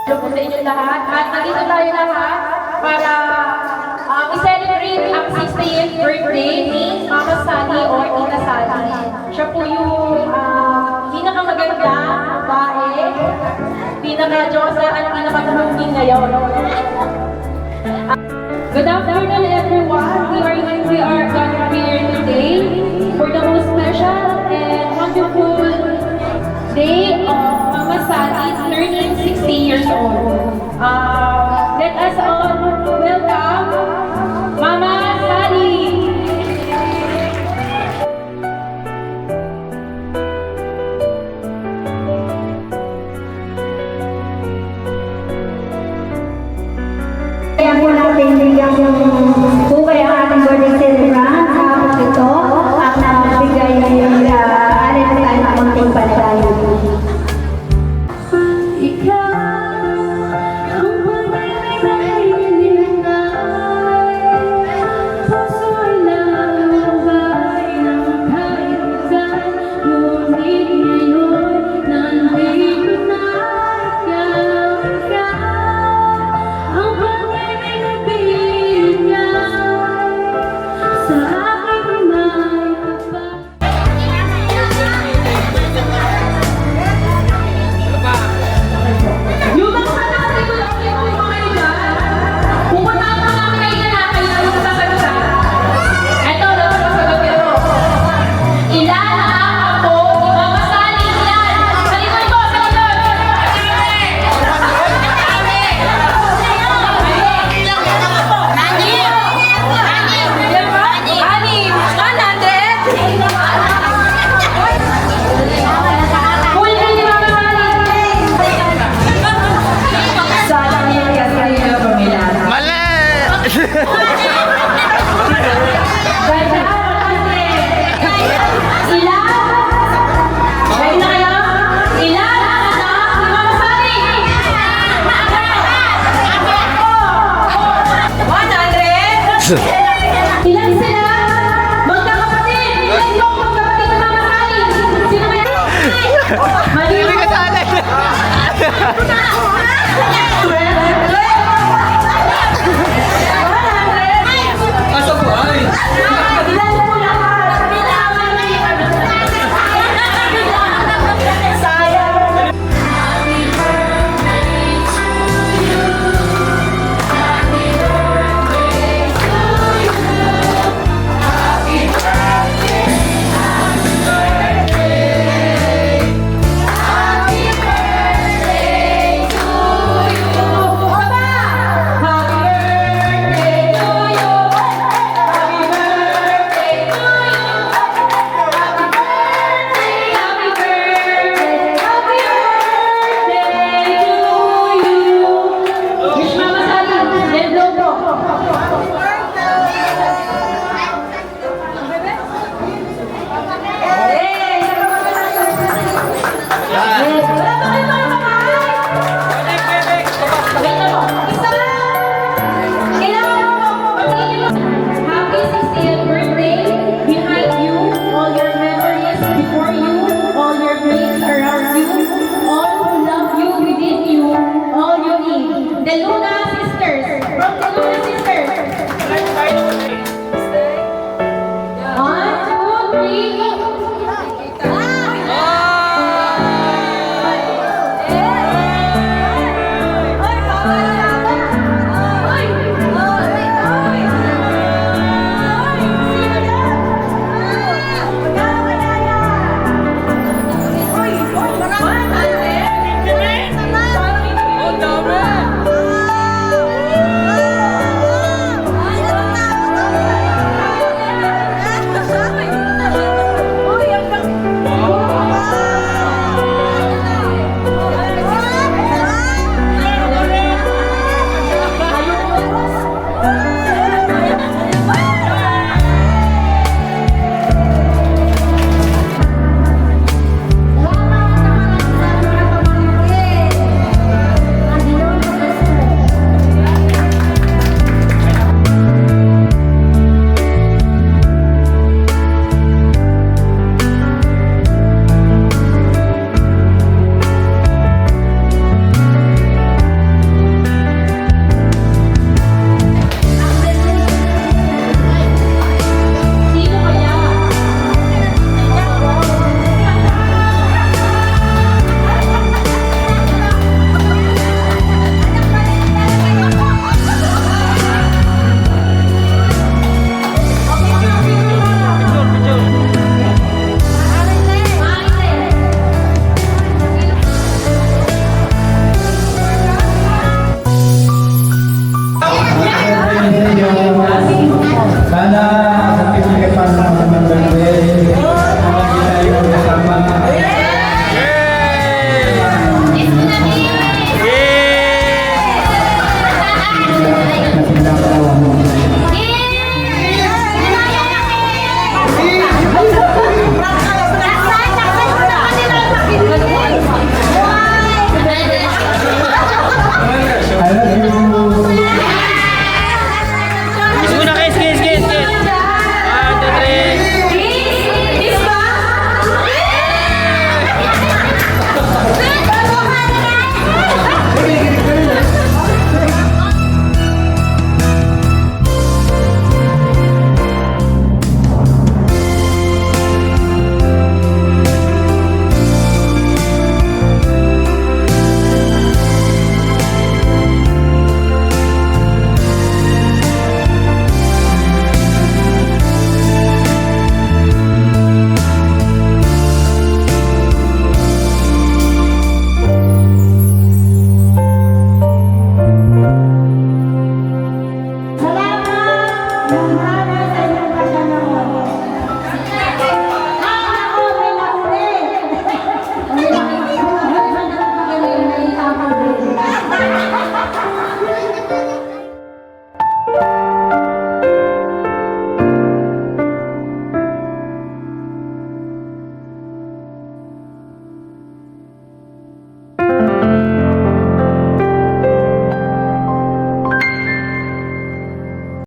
Hello po sa inyo lahat. At nandito tayo lahat para i-celebrate ang 60th birthday ni Mama Sally or Tita Sally. Siya po yung pinakamaganda babae, pinaka-Diyosa at pinaka-tumungking ngayon. Good afternoon everyone. We are gathered here today for the most special and wonderful day of Mama Sally turning 60 years old. Let us all welcome Mama Sally. Kaya po natin bigyan bukay ang ating birthday celebrant. Tapos ito, at nabigay alin tayo ng konting paligay. Ilan sila? Magkakapatid! Ilan po magkakapatid ng Mama Sally? Sino may Hindi ka sana! Asa po ay? Ilan po lahat? Sayang! sa inyong